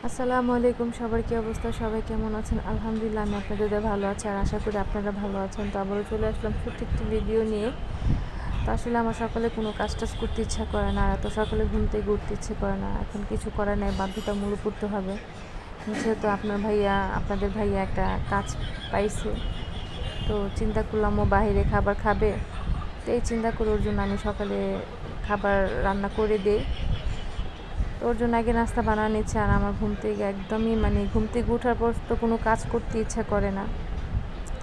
আসসালামু আলাইকুম, সবার কি অবস্থা? সবাই কেমন আছেন? আলহামদুলিল্লাহ, আমি আপনাদের ভালো আছি আর আশা করি আপনারা ভালো আছেন। তো আবারও চলে আসলাম ছোট্ট একটি ভিডিও নিয়ে। তো আসলে আমার সকালে কোনো কাজ টাজ করতে ইচ্ছা করে না, আর এত সকালে ঘুম থেকে উঠতে ইচ্ছে করে না। এখন কিছু করার নেই, বাধ্যতামূলক করতে হবে, যেহেতু আপনাদের ভাইয়া একটা কাজ পাইছে। তো চিন্তা করলাম ও বাহিরে খাবার খাবে, তো এই চিন্তা করে ওর জন্য আমি সকালে খাবার রান্না করে দিই। তো ওর জন্য আগে নাস্তা বানানো নিচ্ছে, আর আমার ঘুম থেকে ওঠার পর তো কোনো কাজ করতে ইচ্ছা করে না,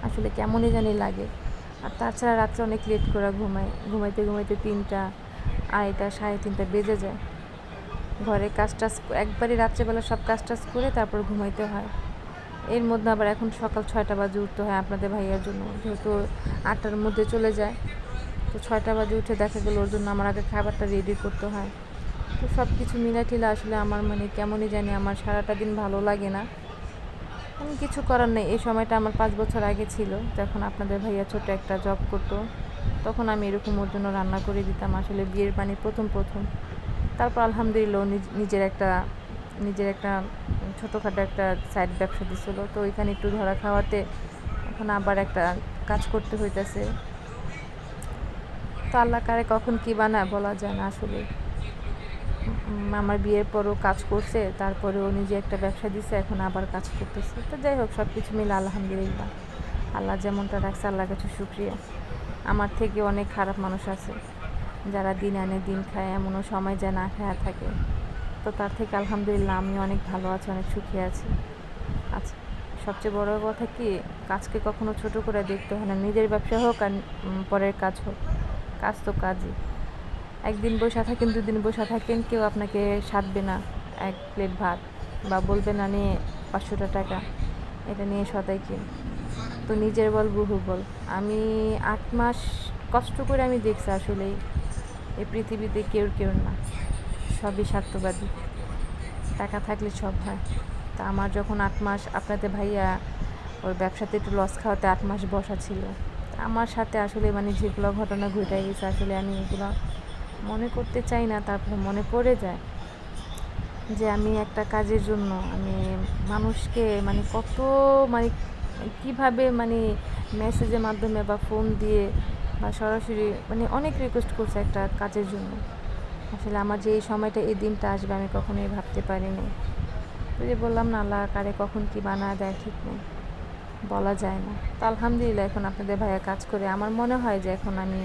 আসলে কেমনই জানি লাগে। আর তাছাড়া রাত্রে অনেক লেট করে ঘুমাইতে ঘুমাইতে 3টা, 2:30, 3:30 বেজে যায়। ঘরে কাজ টাজ একবারই রাত্রেবেলা সব কাজ টাজ করে তারপর ঘুমাইতে হয়। এর মধ্যে আবার এখন সকাল 6টা বাজে উঠতে হয় আপনাদের ভাইয়ার জন্য, যেহেতু 8টার মধ্যে চলে যায়। তো 6টা বাজে উঠে দেখা গেলো ওর জন্য আমার আগে খাবারটা রেডি করতে হয়। তো সব কিছু মিলাটিলা আসলে আমার কেমনই জানি, আমার সারাটা দিন ভালো লাগে না। আমি কিছু করার নেই, এই সময়টা আমার 5 বছর আগে ছিল, যখন আপনাদের ভাইয়া ছোট একটা জব করতো। তখন আমি এরকম ওর জন্য রান্না করে দিতাম, আসলে বিয়ের প্রথম প্রথম। তারপর আলহামদুলিল্লাহ নিজের একটা ছোটোখাটো একটা সাইড ব্যবসা দিছিল, তো ওইখানে একটু ধরা খাওয়াতে এখন আবার একটা কাজ করতে হইতেছে। তো আল্লাহ কারে কখন কী বানায় বলা যায় না আসলে। আমার বিয়ের পরও কাজ করছে, তারপরে ও নিজে একটা ব্যবসা দিছে, এখন আবার কাজ করতেছে। তো যাই হোক, সব কিছু মিলে আলহামদুলিল্লাহ, আল্লাহ যেমনটা রাখছে আল্লাহর কাছে শুকরিয়া। আমার থেকে অনেক খারাপ মানুষ আছে যারা দিন আনে দিন খায়, এমনও সময় যায় না খায়া থাকে। তো তার থেকে আলহামদুলিল্লাহ আমি অনেক ভালো আছি, অনেক সুখী আছি। আচ্ছা, সবচেয়ে বড় কথা কি, কাজকে কখনো ছোট করে দেখতে হয় না, নিজের ব্যবসা হোক আর পরের কাজ হোক, কাজ তো কাজই। একদিন বসে থাকেন, দুদিন বসে থাকেন, কেউ আপনাকে সাধবে না 1 প্লেট ভাত, বা বলবে না নিয়ে 500 টাকা, এটা নিয়ে সদাই কিন। তো নিজের বল বহু বল। আমি 8 মাস কষ্ট করে আমি দেখছি আসলে এই পৃথিবীতে কেউ না, সবই স্বার্থবাদী। টাকা থাকলে সব হয়। তা আমার যখন 8 মাস আপনাদের ভাইয়া ওর ব্যবসাতে একটু লস খাওয়াতে 8 মাস বসা ছিল, আমার সাথে আসলে যেগুলো ঘটনা ঘটে গেছে, আসলে আমি এগুলো মনে করতে চাই না, তারপর মনে পড়ে যায় যে আমি একটা কাজের জন্য আমি মানুষকে কত মানে কীভাবে মেসেজের মাধ্যমে বা ফোন দিয়ে বা সরাসরি অনেক রিকোয়েস্ট করছে একটা কাজের জন্য। আসলে আমার যে এই সময়টা, এই দিনটা আসবে আমি কখনোই ভাবতে পারিনি। তো যে বললাম না, আল্লাহ কারে কখন কী বানায় দেয় ঠিক নেই, বলা যায় না। তো আলহামদুলিল্লাহ এখন আপনাদের ভাইয়া কাজ করে আমার মনে হয় যে এখন আমি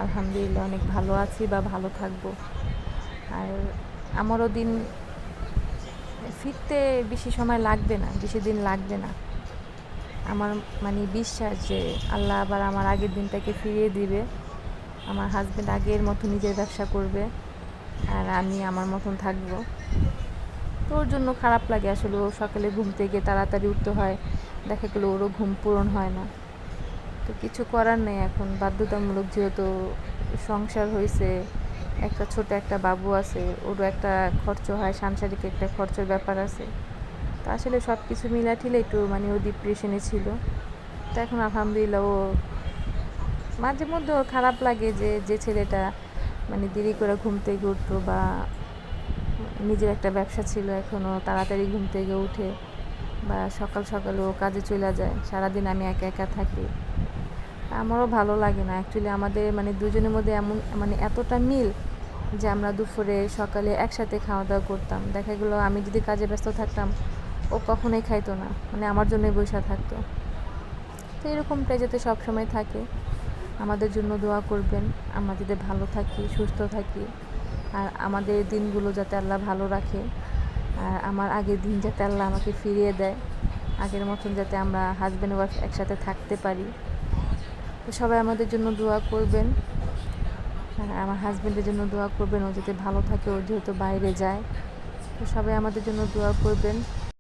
আলহামদুলিল্লাহ অনেক ভালো আছি বা ভালো থাকবো। আর আমারও দিন ফিরতে বেশি সময় লাগবে না, বেশি দিন লাগবে না। আমার বিশ্বাস যে আল্লাহ আবার আমার আগের দিনটাকে ফিরিয়ে দিবে। আমার হাজব্যান্ড আগের মতো নিজের ব্যবসা করবে, আর আমি আমার মতন থাকবো। তো ওর জন্য খারাপ লাগে আসলে, ও সকালে ঘুম থেকে তাড়াতাড়ি উঠতে হয়, দেখা গেলো ওরও ঘুম পূরণ হয় না। তো কিছু করার নেই, এখন বাধ্যতামূলক, যেহেতু সংসার হয়েছে, ছোট একটা বাবু আছে, ওরও একটা খরচ হয়, সাংসারিক একটা খরচের ব্যাপার আছে। তো আসলে সব কিছু মিলাঠিলে একটু ও ডিপ্রেশনে ছিল। তো এখন আলহামদুলিল্লাহ ও মাঝে মধ্যে ওর খারাপ লাগে যে যে ছেলেটা দেরি করে ঘুম থেকে উঠতো, বা নিজের একটা ব্যবসা ছিল, এখনও তাড়াতাড়ি ঘুম থেকে উঠে, বা সকাল সকালে ও কাজে চলে যায়, সারাদিন আমি একা একা থাকি। আমারও ভালো লাগে না অ্যাকচুয়ালি। আমাদের দুজনের মধ্যে এমন এতটা মিল যে আমরা দুপুরে সকালে একসাথে খাওয়া দাওয়া করতাম। দেখা গেলো আমি যদি কাজে ব্যস্ত থাকতাম, ও কখনোই খাইতো না, আমার জন্যই বসে থাকতো। তো এরকমটাই যাতে সবসময় থাকে, আমাদের জন্য দোয়া করবেন, আমরা যাতে ভালো থাকি, সুস্থ থাকি, আর আমাদের দিনগুলো যাতে আল্লাহ ভালো রাখে, আর আমার আগের দিন যাতে আল্লাহ আমাকে ফিরিয়ে দেয়, আগের মতন যাতে আমরা হাজব্যান্ড ওয়াইফ একসাথে থাকতে পারি। তো সবাই আমাদের জন্য দোয়া করবেন, আর আমার হাজব্যান্ডের জন্য দোয়া করবেন, ও যাতে ভালো থাকে, ও যেহেতু বাইরে যায়। তো সবাই আমাদের জন্য দোয়া করবেন।